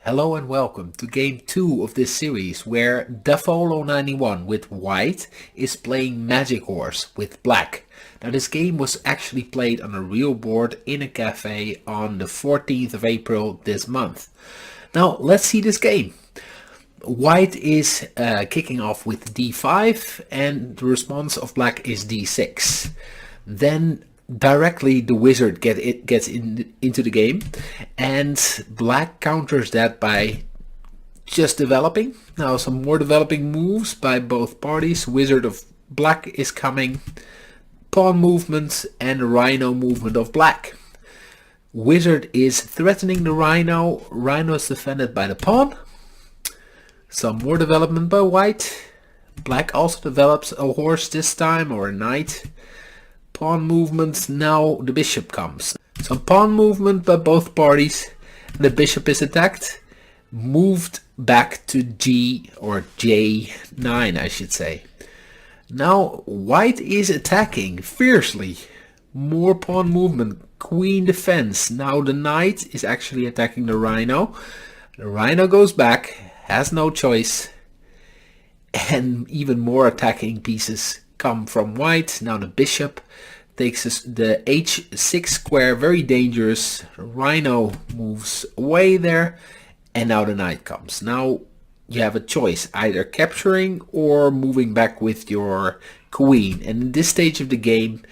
Hello and welcome to game 2 of this series where Defolo91 with white is playing magichorse with black. Now this game was actually played on a real board in a cafe on the 14th of April this month. Now let's see this game. White is kicking off with d5 and the response of black is d6. Then directly the wizard gets into the game, and black counters that by just developing. Now some more developing moves by both parties. Wizard of black is coming, pawn movement and rhino movement of black. Wizard is threatening the rhino. Rhino is defended by the pawn. Some more development by white. Black also develops a horse this time, or a knight. Pawn movement, now the bishop comes. Some pawn movement by both parties. The bishop is attacked. Moved back to G or J9 I should say. Now white is attacking fiercely. More pawn movement. Queen defense. Now the knight is actually attacking the rhino. The rhino goes back. Has no choice. And even more attacking pieces come from white. Now the bishop takes the h6 square, very dangerous. Rhino moves away there, and now the knight comes. Now you have a choice, either capturing or moving back with your queen. And in this stage of the game,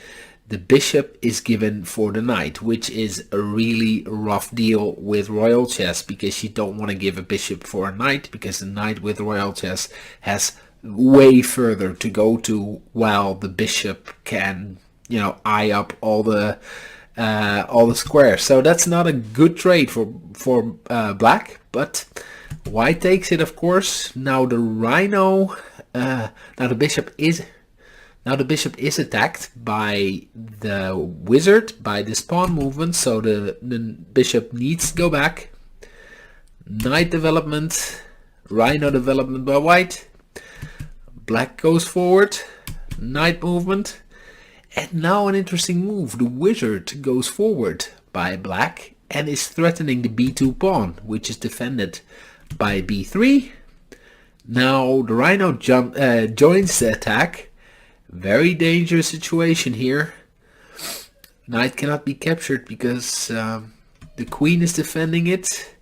the bishop is given for the knight, which is a really rough deal with royal chess, because you don't want to give a bishop for a knight, because the knight with royal chess has way further to go to, while the bishop can, you know, eye up all the squares. So that's not a good trade for black, but white takes it, of course. Now the rhino, now the bishop is attacked by the wizard, by this pawn movement, so the bishop needs to go back. Knight development, rhino development by white. Black goes forward, knight movement, and now an interesting move. The wizard goes forward by black and is threatening the b2 pawn, which is defended by b3. Now the rhino joins the attack. Very dangerous situation here. Knight cannot be captured because the queen is defending it.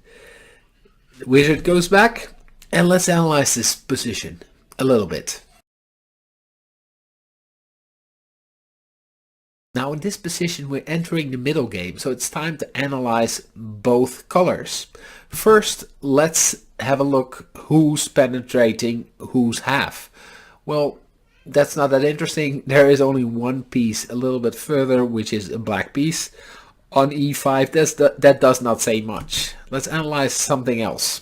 The wizard goes back, and let's analyze this position a little bit. Now in this position we're entering the middle game, so it's time to analyze both colors. First, let's have a look who's penetrating whose half. Well, that's not that interesting. There is only one piece a little bit further, which is a black piece on e5. That does not say much. Let's analyze something else.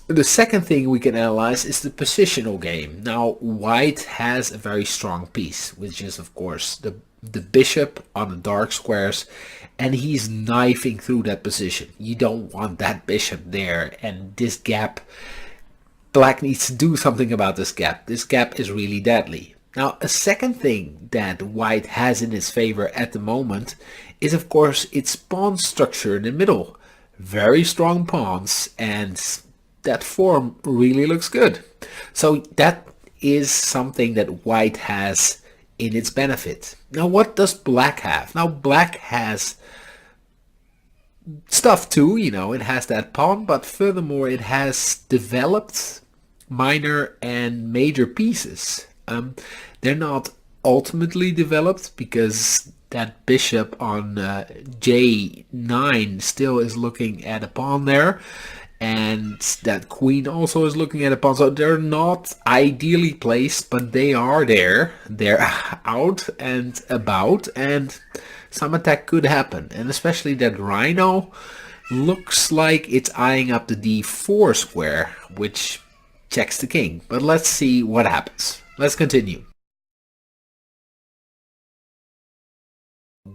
The second thing we can analyze is the positional game. Now white has a very strong piece, which is of course the bishop on the dark squares, and he's knifing through that position. You don't want that bishop there, and this gap, black needs to do something about this gap. This gap is really deadly. Now a second thing that white has in its favor at the moment is of course its pawn structure in the middle. Very strong pawns, and that form really looks good. So that is something that white has in its benefit. Now what does black have? Now black has stuff too, you know, it has that pawn, but furthermore it has developed minor and major pieces. They're not ultimately developed because that bishop on J9 still is looking at a pawn there, and that queen also is looking at a pawn, so they're not ideally placed, but they are there. They're out and about, and some attack could happen. And especially that rhino looks like it's eyeing up the d4 square, which checks the king. But let's see what happens. Let's continue.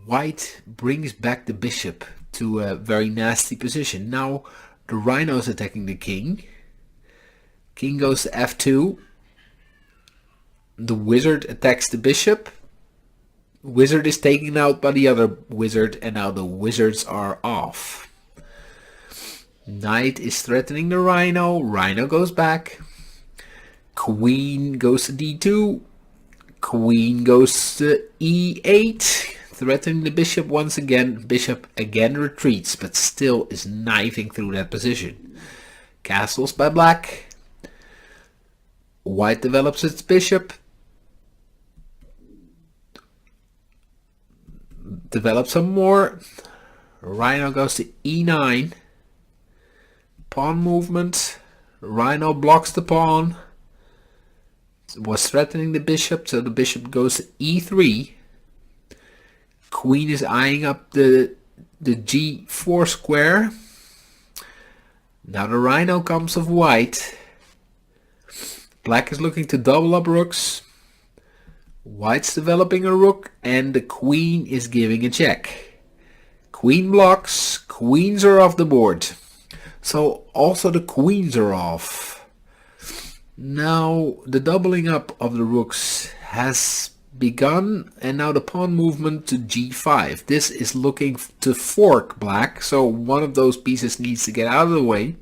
White brings back the bishop to a very nasty position. Now the rhino is attacking the king. King goes to f2. The wizard attacks the bishop. Wizard is taken out by the other wizard, and now the wizards are off. Knight is threatening the rhino. Rhino goes back. Queen goes to d2. Queen goes to e8, threatening the bishop once again. Bishop again retreats, but still is knifing through that position. Castles by black. White develops its bishop. Develops some more. Rhino goes to e9. Pawn movement. Rhino blocks the pawn. Was threatening the bishop, so the bishop goes to e3. Queen is eyeing up the g4 square. Now the rhino comes of white. Black is looking to double up rooks. White's developing a rook, and the queen is giving a check. Queen blocks. Queens are off the board. So also the queens are off. Now the doubling up of the rooks has begun, and now the pawn movement to g5. This is looking to fork black, so one of those pieces needs to get out of the way.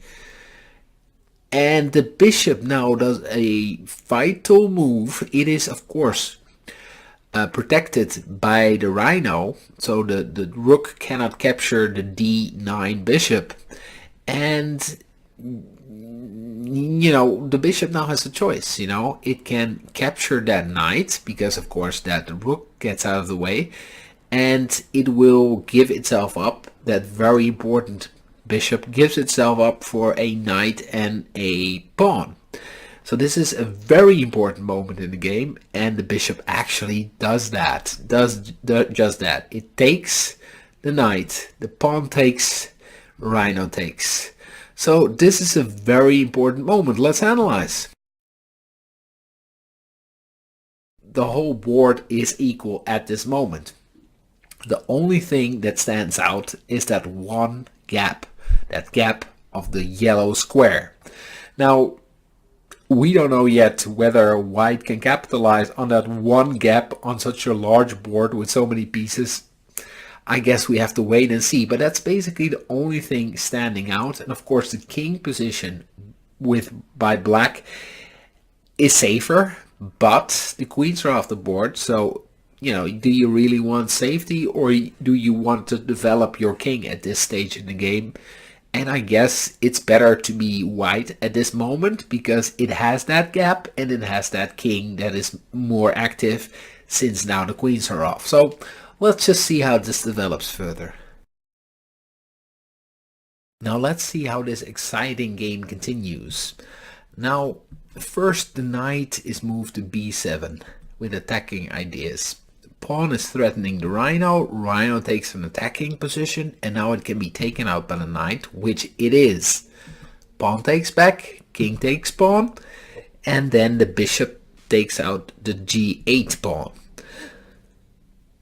And the bishop now does a vital move. It is, of course, protected by the rhino, so the rook cannot capture the d9 bishop. And you know, the bishop now has a choice. You know, it can capture that knight, because of course that rook gets out of the way, and it will give itself up. That very important bishop gives itself up for a knight and a pawn. So this is a very important moment in the game, and the bishop actually does that, just that. It takes the knight, the pawn takes, rhino takes. So this is a very important moment. Let's analyze. The whole board is equal at this moment. The only thing that stands out is that one gap, that gap of the yellow square. Now, we don't know yet whether white can capitalize on that one gap on such a large board with so many pieces. I guess we have to wait and see, but that's basically the only thing standing out. And of course the king position by black is safer, but the queens are off the board. So, you know, do you really want safety, or do you want to develop your king at this stage in the game? And I guess it's better to be white at this moment, because it has that gap and it has that king that is more active, since now the queens are off. So let's just see how this develops further. Now let's see how this exciting game continues. Now first the knight is moved to b7 with attacking ideas. The pawn is threatening the rhino. Rhino takes an attacking position, and now it can be taken out by the knight, which it is. Pawn takes back, king takes pawn, and then the bishop takes out the g8 pawn.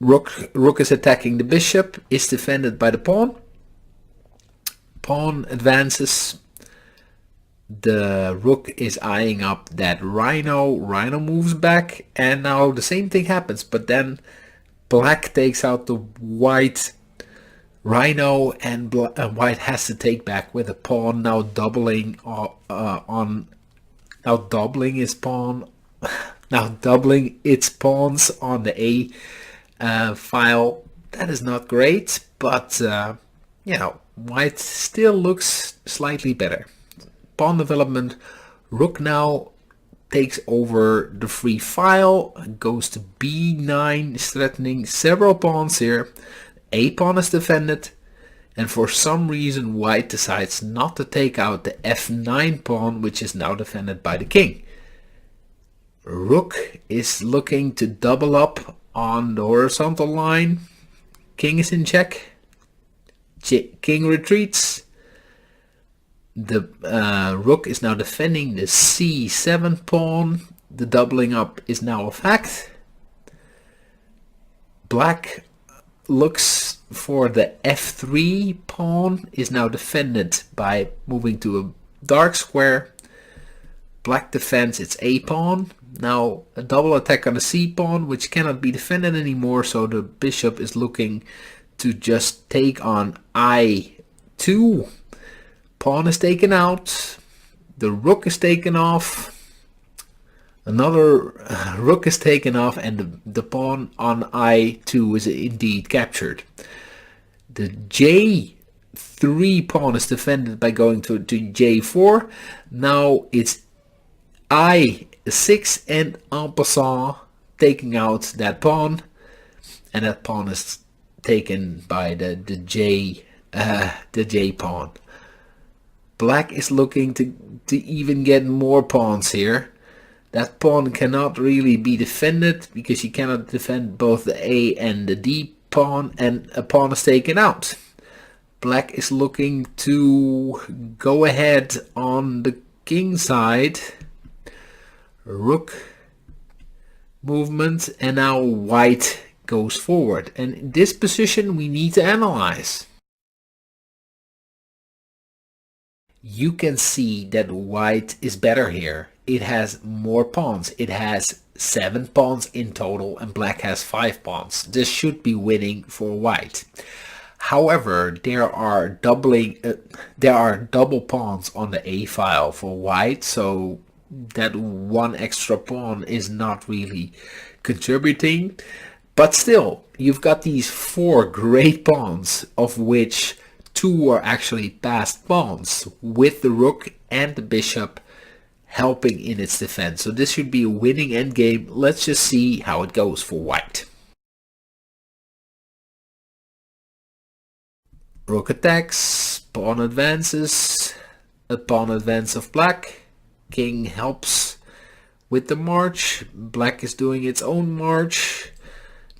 Rook is attacking the bishop, is defended by the pawn. Pawn advances. The rook is eyeing up that rhino. Rhino moves back, and now the same thing happens, but then black takes out the white rhino, and white has to take back with a pawn, now doubling doubling his pawn, now doubling its pawns on the A file. That is not great, but you know, white still looks slightly better. Pawn development. Rook now takes over the free file, goes to b9, is threatening several pawns here. A pawn is defended, and for some reason white decides not to take out the f9 pawn, which is now defended by the king. Rook is looking to double up on the horizontal line. King is in check. King retreats. The rook is now defending the c7 pawn. The doubling up is now a fact. Black looks for the f3 pawn, is now defended by moving to a dark square. Black defends its a pawn. Now a double attack on the c pawn, which cannot be defended anymore, so the bishop is looking to just take on I2. pawn is taken out, the rook is taken off, another rook is taken off, and the pawn on I2 is indeed captured. The J3 pawn is defended by going to J4. Now it's I6 and en passant taking out that pawn, and that pawn is taken by the J pawn. Black is looking to even get more pawns here. That pawn cannot really be defended because you cannot defend both the A and the D pawn, and a pawn is taken out. Black is looking to go ahead on the king side. Rook movement, and now white goes forward. And in this position we need to analyze. You can see that white is better here. It has more pawns. It has 7 pawns in total and black has 5 pawns. This should be winning for white. However, there are double pawns on the A file for white, so that one extra pawn is not really contributing. But still, you've got these 4 great pawns, of which 2 are actually passed pawns, with the rook and the bishop helping in its defense. So this should be a winning endgame. Let's just see how it goes for white. Rook attacks, pawn advances, a pawn advance of black. King helps with the march. Black is doing its own march.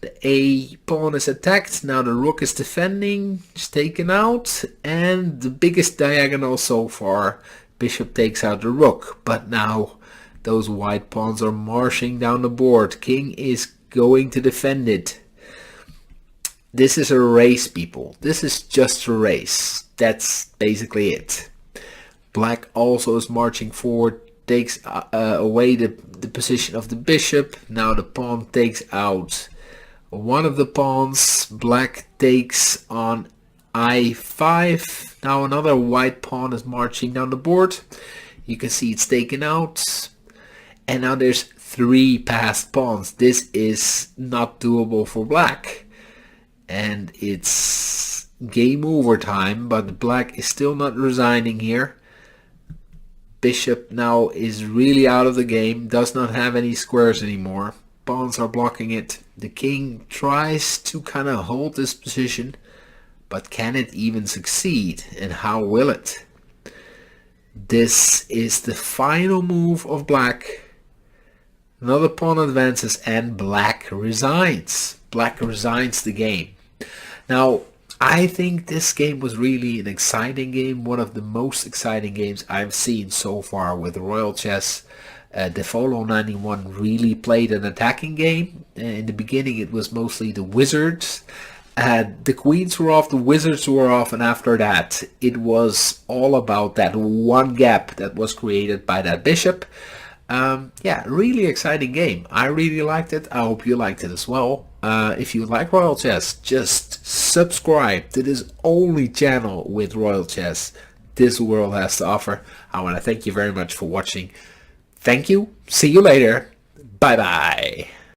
The A pawn is attacked. Now the rook is defending. It's taken out. And the biggest diagonal so far, bishop takes out the rook. But now those white pawns are marching down the board. King is going to defend it. This is a race, people. This is just a race. That's basically it. Black also is marching forward, takes away the position of the bishop. Now the pawn takes out one of the pawns. Black takes on I5. Now another white pawn is marching down the board. You can see it's taken out. And now there's 3 passed pawns. This is not doable for black. And it's game over time, but black is still not resigning here. Bishop now is really out of the game, does not have any squares anymore. Pawns are blocking it. The king tries to kind of hold this position, but can it even succeed? And how will it? This is the final move of black. Another pawn advances and black resigns. Black resigns the game. Now, I think this game was really an exciting game, one of the most exciting games I've seen so far with Royal Chess. Defolo 91 really played an attacking game. In the beginning it was mostly the wizards. The queens were off, the wizards were off, and after that it was all about that one gap that was created by that bishop. Yeah, really exciting game. I really liked it. I hope you liked it as well. If you like Royal Chess, just subscribe to this only channel with Royal Chess this world has to offer. I want to thank you very much for watching. Thank you. See you later. Bye bye.